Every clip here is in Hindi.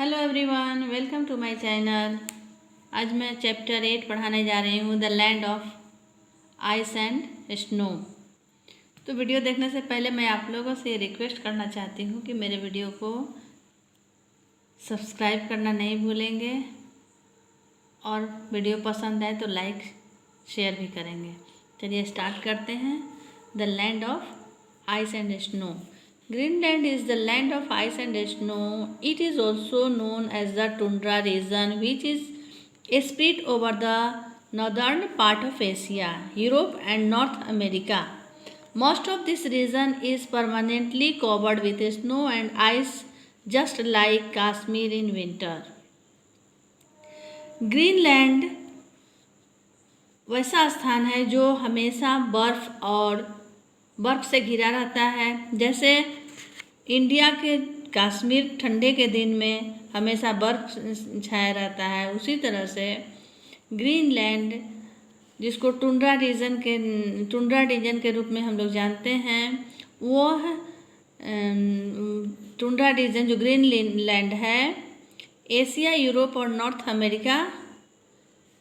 Hello everyone, welcome to my channel. आज मैं चैप्टर 8 पढ़ाने जा रही हूँ, the land of ice and snow. तो वीडियो देखने से पहले मैं आप लोगों से रिक्वेस्ट करना चाहती हूँ कि मेरे वीडियो को सब्सक्राइब करना नहीं भूलेंगे और वीडियो पसंद आए तो लाइक शेयर भी करेंगे। चलिए स्टार्ट करते हैं। The land of ice and snow. Greenland is the land of ice and snow. It is also known as the tundra region, which is spread over the northern part of Asia, Europe, and North America. Most of this region is permanently covered with snow and ice, just like Kashmir in winter. Greenland वैसा स्थान है जो हमेशा बर्फ से घिरा रहता है। जैसे इंडिया के कश्मीर ठंडे के दिन में हमेशा बर्फ छाया रहता है, उसी तरह से ग्रीनलैंड, जिसको टुंड्रा रीजन के रूप में हम लोग जानते हैं, वह टुंड्रा रीजन जो ग्रीनलैंड है, एशिया, यूरोप और नॉर्थ अमेरिका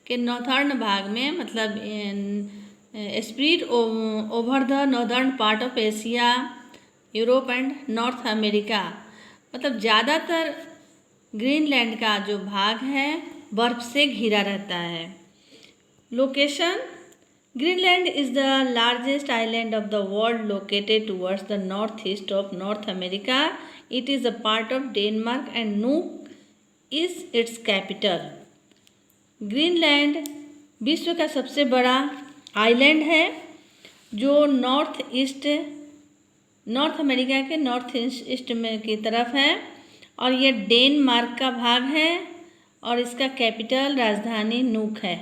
के नॉर्थर्न भाग में, मतलब spread over the northern part of Asia, Europe and north America, मतलब ज़्यादातर ग्रीनलैंड का जो भाग है बर्फ से घिरा रहता है। Location: Greenland is the largest island of the world, located towards the north east of north America. It is a part of Denmark and nook is it's capital. Greenland विश्व का सबसे बड़ा आइलैंड है जो नॉर्थ अमेरिका के नॉर्थ ईस्ट में की तरफ है, और ये डेनमार्क का भाग है, और इसका कैपिटल राजधानी नूक है।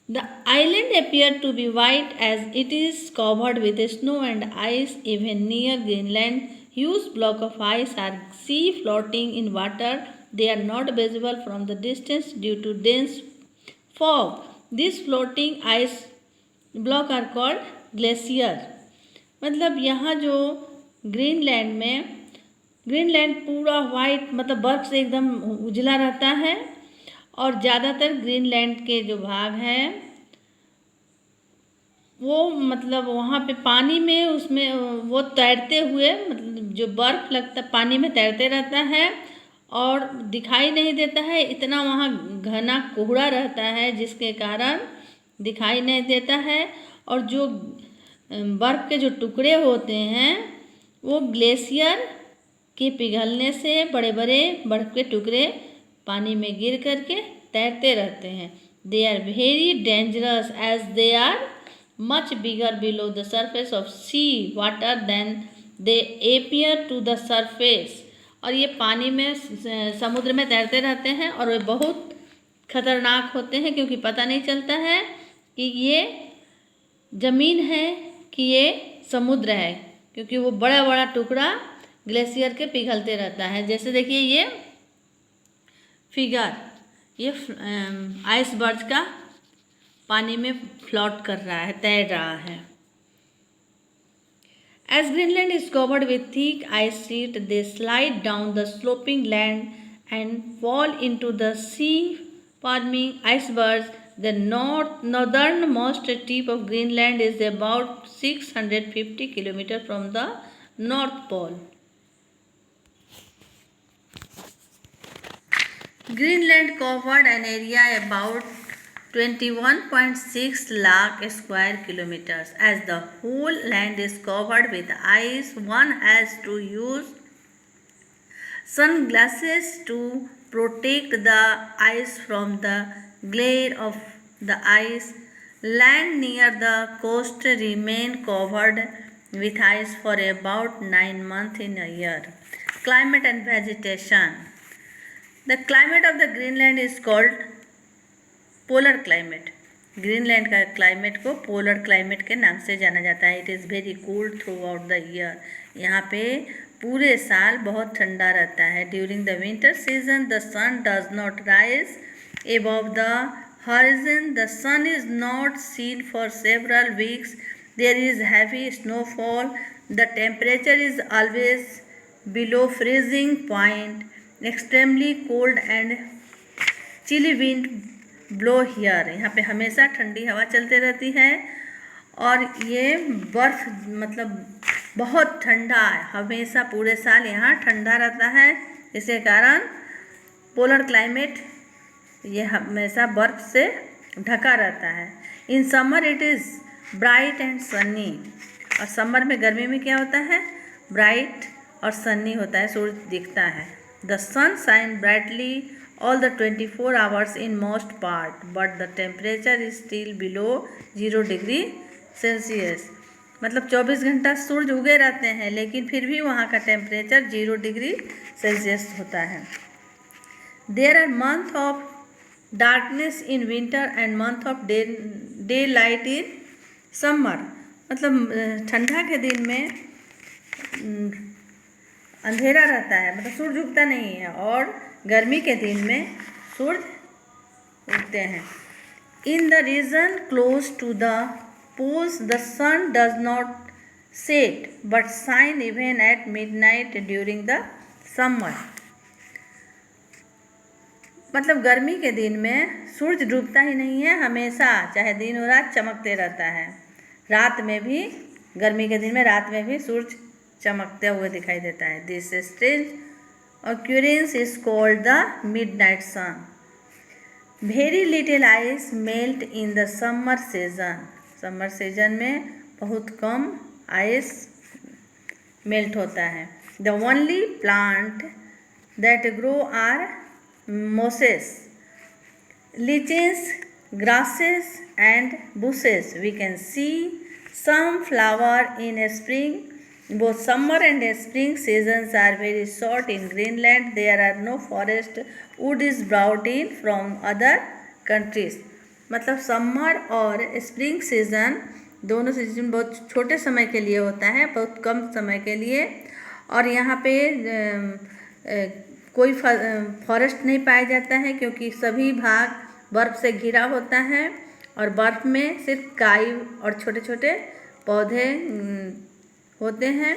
The island appear to be white as it is covered with snow and ice. Even near Greenland huge block of ice are see floating in water. They are not visible from the distance due to dense fog. These floating ice block are called glacier. मतलब यहाँ जो ग्रीनलैंड पूरा वाइट, मतलब बर्फ से एकदम उजला रहता है, और ज़्यादातर ग्रीनलैंड के जो भाग हैं वो, मतलब वहाँ पे पानी में, उसमें वो तैरते हुए, मतलब जो बर्फ लगता पानी में तैरते रहता है और दिखाई नहीं देता है, इतना वहाँ घना कोहरा रहता है जिसके कारण दिखाई नहीं देता है। और जो बर्फ़ के जो टुकड़े होते हैं वो ग्लेशियर के पिघलने से बड़े बड़े बर्फ़ के टुकड़े पानी में गिर करके तैरते रहते हैं। They are very dangerous as they are much bigger below the surface of sea water than they appear to the surface. और ये पानी में, समुद्र में तैरते रहते हैं, और वे बहुत खतरनाक होते हैं क्योंकि पता नहीं चलता है कि ये ज़मीन है कि ये समुद्र है, क्योंकि वो बड़ा बड़ा टुकड़ा ग्लेशियर के पिघलते रहता है। जैसे देखिए ये फिगर, ये आइसबर्ग का पानी में फ्लोट कर रहा है, तैर रहा है। As Greenland is covered with thick ice sheet, they slide down the sloping land and fall into the sea, forming icebergs. The northernmost tip of Greenland is about 650 kilometers from the North Pole. Greenland covered an area about 21.6 lakh square kilometers. As the whole land is covered with ice, one has to use sunglasses to protect the eyes from the glare of the ice. Land near the coast remain covered with ice for about 9 months in a year. Climate and vegetation. The climate of the Greenland is called polar climate. Greenland का क्लाइमेट को पोलर क्लाइमेट के नाम से जाना जाता है। It is very cold throughout the year. यहाँ पे पूरे साल बहुत ठंडा रहता है। During the winter season the sun does not rise above the horizon. The sun is not seen for several weeks. There is heavy snowfall. The temperature is always below freezing point. Extremely cold and chilly wind blow here, यहाँ पे हमेशा ठंडी हवा चलते रहती है। और ये बर्फ़ मतलब बहुत ठंडा है, हमेशा पूरे साल यहाँ ठंडा रहता है। इसके कारण पोलर क्लाइमेट ये हमेशा बर्फ़ से ढका रहता है। In summer it is bright and Sunny, और समर में गर्मी में क्या होता है, ब्राइट और सनी होता है, सूरज दिखता है। The sun shine brightly all the 24 hours in most part, but the temperature is still below 0 degree Celsius. मतलब 24 घंटा सूरज उगे रहते हैं, लेकिन फिर भी वहाँ का टेम्परेचर 0 डिग्री सेल्सियस होता है। There are month of darkness in winter and month of daylight in summer. मतलब ठंडा के दिन में अंधेरा रहता है, मतलब सूरज उगता नहीं है, और गर्मी के दिन में सूरज उगते हैं। In the region close to the poles the sun does not set but shine even at midnight during the summer. मतलब गर्मी के दिन में सूरज डूबता ही नहीं है, हमेशा चाहे दिन और रात चमकते रहता है। रात में भी, गर्मी के दिन में रात में भी सूरज चमकते हुए दिखाई देता है। This strange occurrence is called the midnight sun. Very little ice melt in the summer season. Summer season में बहुत कम आइस मेल्ट होता है। The only plant that grow are mosses, lichens, grasses and bushes. We can see some flower in spring. Both summer and spring seasons are very short in Greenland. There are no forest. Wood is brought in from other countries. मतलब समर और स्प्रिंग सीज़न दोनों सीजन बहुत छोटे समय के लिए होता है, बहुत कम समय के लिए। और यहाँ पे कोई फॉरेस्ट नहीं पाया जाता है, क्योंकि सभी भाग बर्फ़ से घिरा होता है, और बर्फ़ में सिर्फ काई और छोटे छोटे पौधे होते हैं,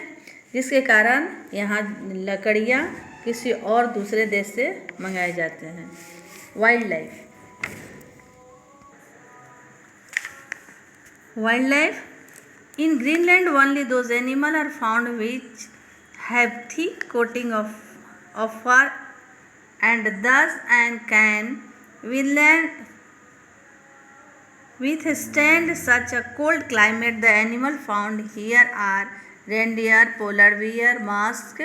जिसके कारण यहाँ लकड़ियाँ किसी और दूसरे देश से मंगाए जाते हैं। Wild life in Greenland only those animal are found which have thick coating of fur and thus and can withstand such a cold climate. The animal found here are reindeer, polar bear, musk,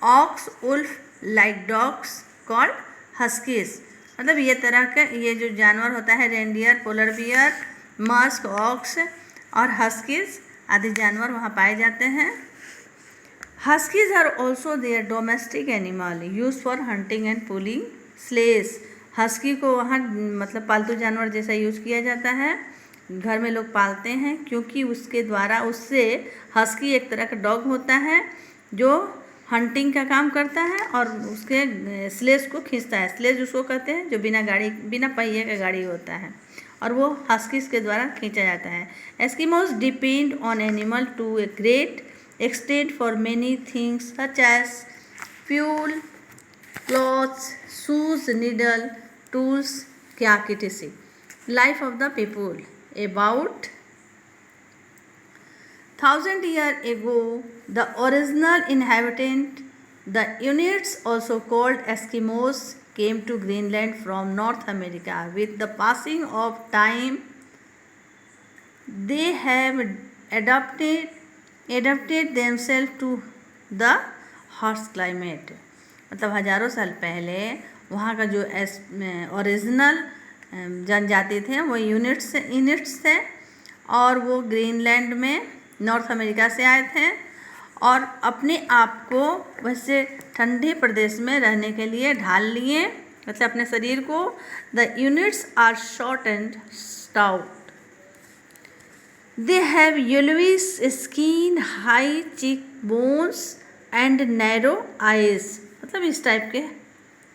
ox, wolf like dogs called huskies. मतलब ये तरह के ये जो जानवर होता है, reindeer, polar bear, musk, ox और हस्कीज आदि जानवर वहाँ पाए जाते हैं। Huskies are also their domestic animal use for hunting and pulling sleighs. Husky को वहाँ मतलब पालतू जानवर जैसा यूज़ किया जाता है, घर में लोग पालते हैं, क्योंकि उससे हस्की एक तरह का डॉग होता है जो हंटिंग का काम करता है और उसके स्लेज को खींचता है। स्लेज उसको कहते हैं जो बिना पहिए का गाड़ी होता है, और वो हस्कीज के द्वारा खींचा जाता है। Eskimos depend on animal to a great extent for many things such as fuel, clothes, shoes, needle, tools, kyak etc. Life of the people. About 1000 years ago, the original inhabitant, the Inuits, also called Eskimos, came to Greenland from North America. With the passing of time, they have adapted themselves to the harsh climate. मतलब हज़ारों साल पहले वहाँ का जो ओरिजिनल जनजाति थे वो इनुइट्स थे, और वो ग्रीनलैंड में नॉर्थ अमेरिका से आए थे, और अपने आप को वैसे ठंडे प्रदेश में रहने के लिए ढाल लिए, मतलब अपने शरीर को। The Inuits are short and stout, they have yellowish skin, high cheek bones and narrow eyes. मतलब इस टाइप के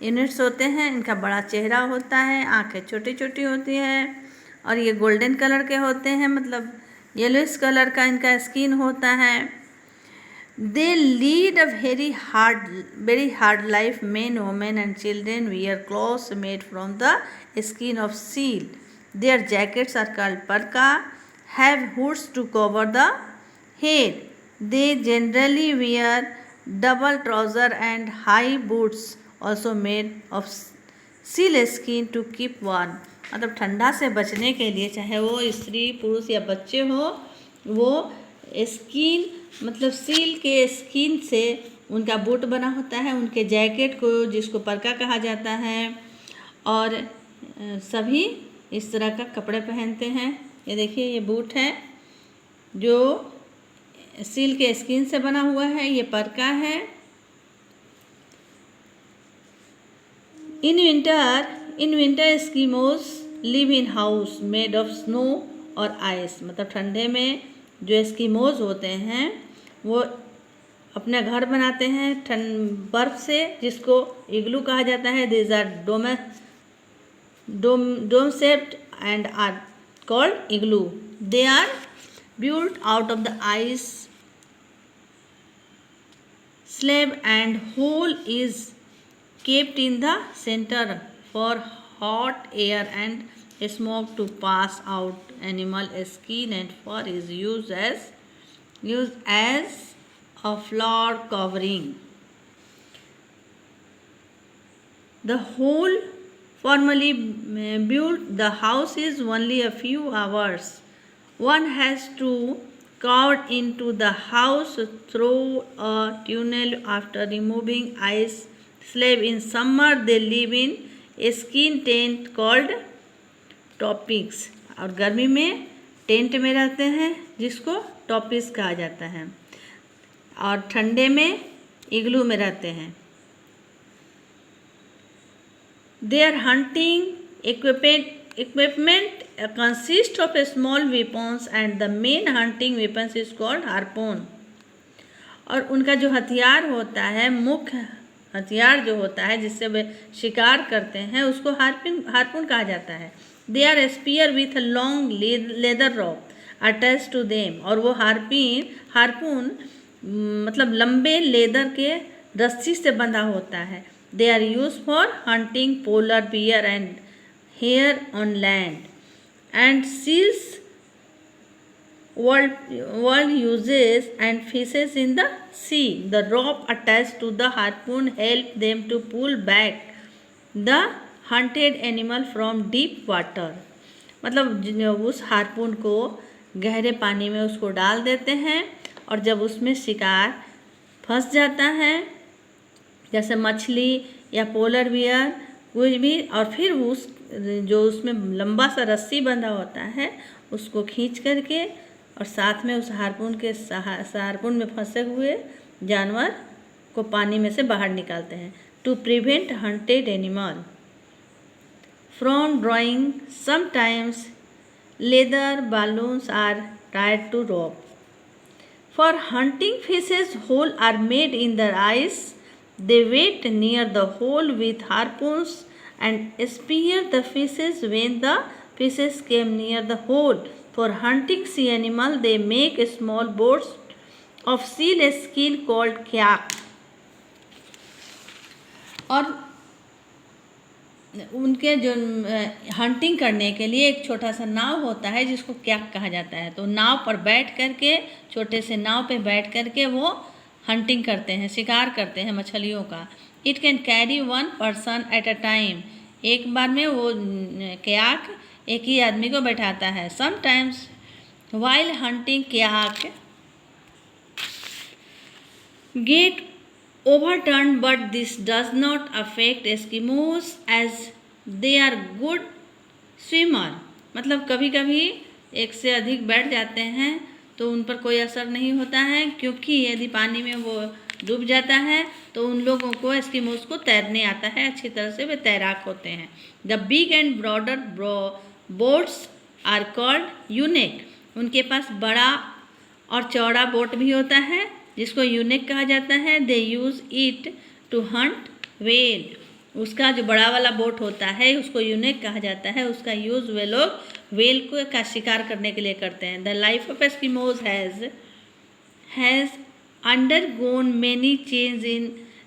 इनुइट्स होते हैं। इनका बड़ा चेहरा होता है, आंखें छोटी छोटी होती हैं, और ये गोल्डन कलर के होते हैं, मतलब येलोइश कलर का इनका स्किन होता है। They lead a very hard life. Men, women, and children wear clothes made from the skin of seal. Their jackets are called parka, have hoods to cover the head. They generally wear double trouser and high boots, also made of seal skin to keep warm. मतलब ठंडा से बचने के लिए, चाहे वो स्त्री पुरुष या बच्चे हो, वो स्किन मतलब सील के स्किन से उनका बूट बना होता है, उनके जैकेट को जिसको परका कहा जाता है, और सभी इस तरह का कपड़े पहनते हैं। ये देखिए, ये बूट है जो सील के स्किन से बना हुआ है, ये परका है। In winter Eskimos live in house made of snow और आइस। मतलब ठंडे में जो एस्किमोज होते हैं वो अपना घर बनाते हैं बर्फ़ से, जिसको इग्लू कहा जाता है। These are dome shaped and are called igloo. They are built out of the ice slab and hole is kept in the center for hot air and smoke to pass out. Animal skin and fur is used as a floor covering. The hole formerly built the house is only a few hours. One has to crowd into the house through a tunnel after removing ice slab. In summer they live in a skin tent called topics, और गर्मी में टेंट में रहते हैं जिसको टॉपिक्स कहा जाता है, और ठंडे में इग्लू में रहते हैं। Their hunting equipment consists of small weapons and the main hunting weapons is called harpoon. और उनका जो हथियार होता है, मुख्य हथियार जो होता है जिससे वे शिकार करते हैं, उसको हार्पून कहा जाता है। They are a spear with a long leather rope attached to them. और वो हार्पून मतलब लंबे लेदर के रस्सी से बंधा होता है। They are used for hunting polar bear and hare on land. And seals, world uses and fishes in the sea. The rope attached to the harpoon help them to pull back the hunted animal from deep water. मतलब उस हार्पून को गहरे पानी में उसको डाल देते हैं, और जब उसमें शिकार फंस जाता है, जैसे मछली या पोलर बियर कुछ भी, और फिर उस जो उसमें लंबा सा रस्सी बंधा होता है उसको खींच करके और साथ में उस हार्पून में फंसे हुए जानवर को पानी में से बाहर निकालते हैं। To prevent hunted animal from drowning, sometimes leather balloons are tied to rope. For hunting fishes, holes are made in the ice. They wait near the hole with harpoons and spear the fishes when the fishes came near the hole. For hunting sea animal, they make small boats of seal skin called kayak. और उनके जो हंटिंग करने के लिए एक छोटा सा नाव होता है जिसको क्याक कहा जाता है। तो नाव पर बैठ करके, छोटे से नाव पे बैठ करके वो हंटिंग करते हैं, शिकार करते हैं मछलियों का। It can carry 1 person at a time. एक बार में वो क्याक एक ही आदमी को बैठाता है। Sometimes while hunting kayak get overturned, but this does not affect Eskimos as they are good swimmer. मतलब कभी कभी एक से अधिक बैठ जाते हैं तो उन पर कोई असर नहीं होता है, क्योंकि यदि पानी में वो डूब जाता है तो उन लोगों को एस्किमोस को तैरने आता है, अच्छी तरह से वे तैराक होते हैं। The big and broader boats are called unique. उनके पास बड़ा और चौड़ा बोट भी होता है जिसको यूनिक कहा जाता है। They use it to hunt whale. उसका जो बड़ा वाला बोट होता है उसको यूनिक कहा जाता है। उसका यूज़ वे लोग वेल का शिकार करने के लिए करते हैं। The life of Eskimos has undergone many changes in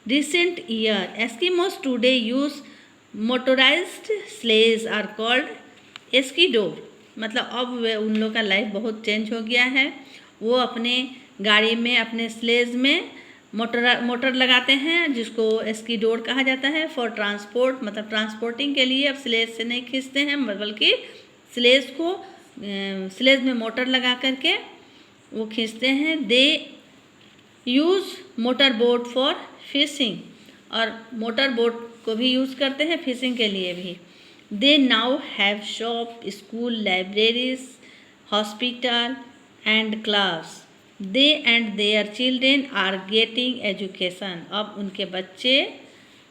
recent year. Eskimos today use motorized sleighs are called एस्कीडोर। मतलब अब वे उन लोग का लाइफ बहुत चेंज हो गया है। वो अपने गाड़ी में, अपने स्लेज में मोटर लगाते हैं जिसको एस्कीडोर कहा जाता है। फॉर ट्रांसपोर्ट, मतलब ट्रांसपोर्टिंग के लिए अब स्लेज से नहीं खींचते हैं, बल्कि स्लेज में मोटर लगा करके वो खींचते हैं। They use motor boat for fishing, और मोटर बोट को भी यूज़ करते हैं फिशिंग के लिए भी। They now have shop, school, libraries, hospital and class. They and their children are getting education. अब उनके बच्चे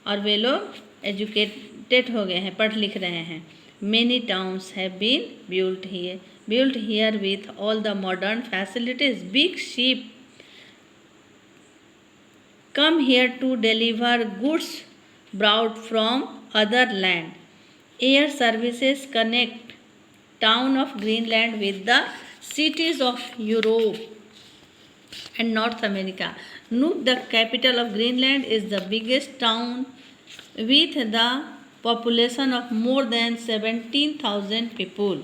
और वे लोग एजुकेटेड हो गए हैं, पढ़ लिख रहे हैं। Many towns have been built here with all the modern facilities. Big ship come here to deliver goods brought from other land. Air services connect town of Greenland with the cities of Europe and North America. Nuuk, the capital of Greenland, is the biggest town with the population of more than 17,000 people.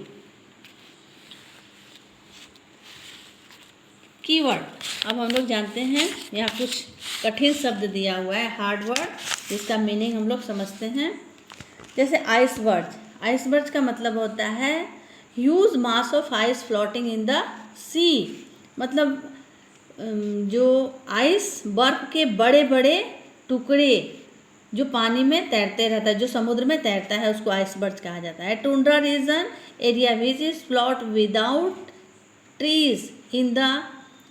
Keyword, अब हम लोग जानते हैं। यहाँ कुछ कठिन शब्द दिया हुआ है, हार्ड वर्ड, जिसका मीनिंग हम लोग समझते हैं। जैसे आइसबर्ग। आइसबर्ग का मतलब होता है huge mass of ice floating in the sea. मतलब जो आइस, बर्फ के बड़े बड़े टुकड़े जो पानी में तैरते रहता है, जो समुद्र में तैरता है, उसको आइसबर्ग कहा जाता है। Tundra region, area which is flat without trees in the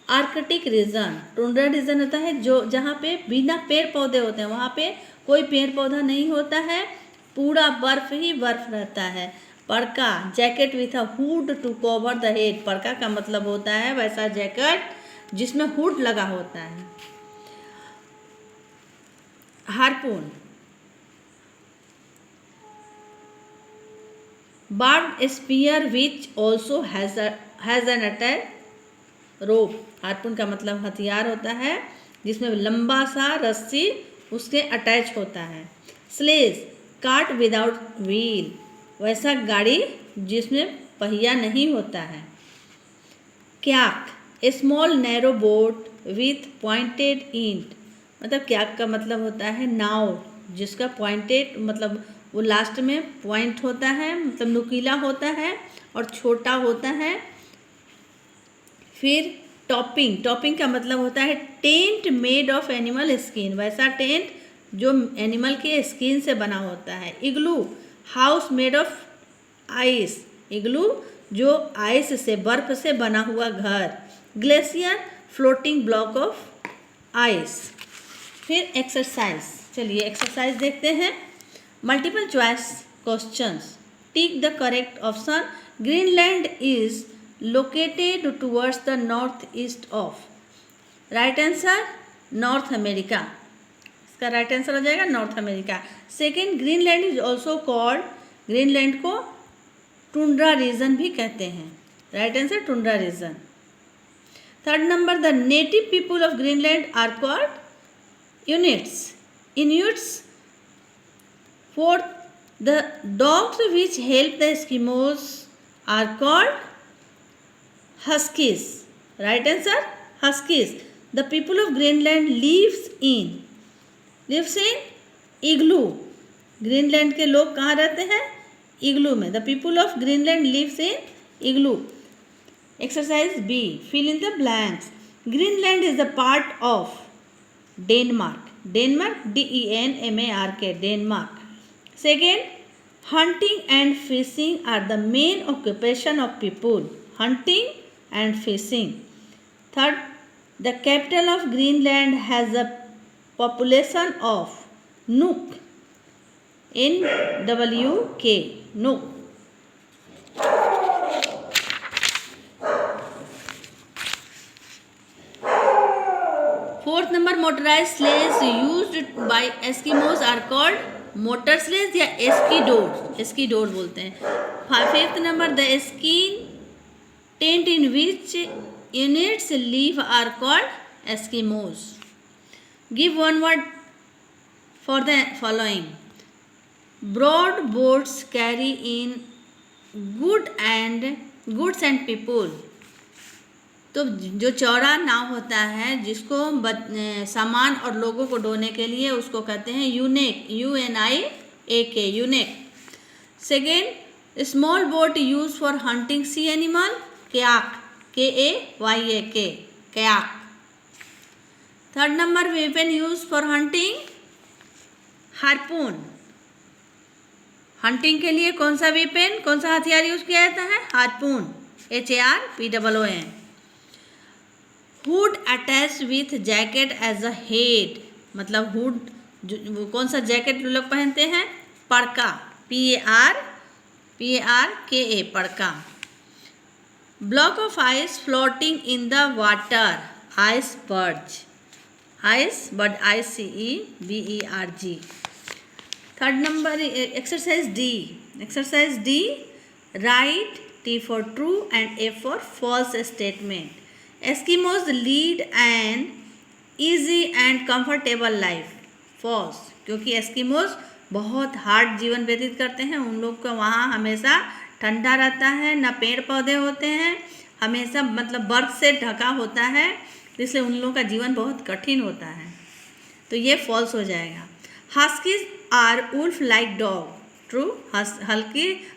Arctic region. Tundra region होता है जो जहाँ पे बिना पेड़ पौधे होते हैं, वहाँ पे कोई पेड़ पौधा नहीं होता है, पूरा बर्फ ही बर्फ रहता है। Parka, jacket with a hood to cover the head. Parka का मतलब होता है वैसा जैकेट जिसमें हुड लगा होता है। Harpoon, barb spear which also has an attach rope. Harpoon का मतलब हथियार होता है जिसमें लंबा सा रस्सी उसके अटैच होता है। स्लेज, कार्ट विदाउट व्हील, वैसा गाड़ी जिसमें पहिया नहीं होता है। Kayak, A small narrow boat with pointed int. मतलब क्याक का मतलब होता है नाव जिसका पॉइंटेड, मतलब वो लास्ट में पॉइंट होता है, मतलब नुकीला होता है और छोटा होता है। फिर टॉपिंग, टॉपिंग का मतलब होता है tent made of animal skin, वैसा टेंट जो एनिमल के स्किन से बना होता है। इग्लू, हाउस मेड ऑफ आइस, इग्लू जो आइस से, बर्फ से बना हुआ घर। Glacier, floating block of ice. फिर एक्सरसाइज, चलिए एक्सरसाइज देखते हैं। Multiple choice questions, tick the correct option. Greenland is located towards the northeast of। Right answer north America, इसका राइट आंसर हो जाएगा north America. Second, Greenland is also called, Greenland को टुंड्रा रीजन भी कहते हैं, right answer tundra region. Third number, the native people of Greenland are called Inuits. Fourth, the dogs which help the Eskimos are called Huskies, right answer Huskies. The people of Greenland lives in igloo। Greenland के लोग कहाँ रहते हैं? इग्लू में। The people of Greenland lives in igloo। Exercise B, fill in the blanks। Greenland is a part of Denmark, DENMARK, Denmark। Second, hunting and fishing are the main occupation of people, hunting and fishing। Third, the capital of Greenland has a population of Nuuk, NWK, Nuuk। Fourth number, motorized sleighs used by Eskimos are called motor sleighs या एस्कीडोर बोलते हैं। Fifth number, the skin tent in which units live are called Eskimos. Give one word for the following. Broad boats carry in goods and people. तो जो चौड़ा नाव होता है जिसको सामान और लोगों को ढोने के लिए, उसको कहते हैं umiak, UNIAK, umiak. Second, small boat use for hunting sea animal, kayak, KAYAK, kayak. Third number, weapon use for hunting, harpoon. Hunting के लिए कौन सा वेपन, कौन सा हथियार यूज किया जाता है, harpoon, HARPOON। Hood attach with jacket as a head, मतलब हुड जो कौन सा जैकेट लोग पहनते हैं, पड़का, PARKA, पड़का। Block of ice floating in the water, iceberg, ICEBERG। Third number, exercise D, right T for true and A for false statement. Eskimos lead an easy and comfortable life. False, क्योंकि एस्किमोज बहुत हार्ड जीवन व्यतीत करते हैं। उन लोग का वहाँ हमेशा ठंडा रहता है, ना पेड़ पौधे होते हैं, हमेशा मतलब बर्फ से ढका होता है, इसलिए उन लोगों का जीवन बहुत कठिन होता है। तो ये फॉल्स हो जाएगा। Huskies are wolf like dog, true.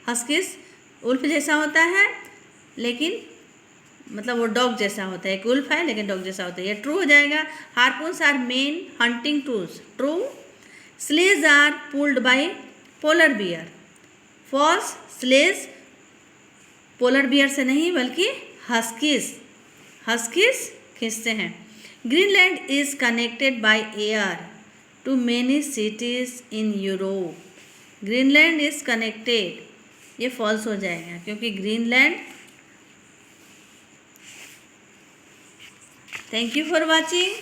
Huskies wolf जैसा होता है, लेकिन मतलब वो डॉग जैसा होता है, एक उल्फ है लेकिन डॉग जैसा होता है, ये ट्रू हो जाएगा। Harpoons are main hunting tools, true. Sledge are pulled by polar bear, false. Sledge polar bear से नहीं बल्कि हस्कीज खींचते हैं। Greenland is connected by air to many cities in Europe. Greenland is connected, ये फॉल्स हो जाएगा क्योंकि Greenland. Thank you for watching.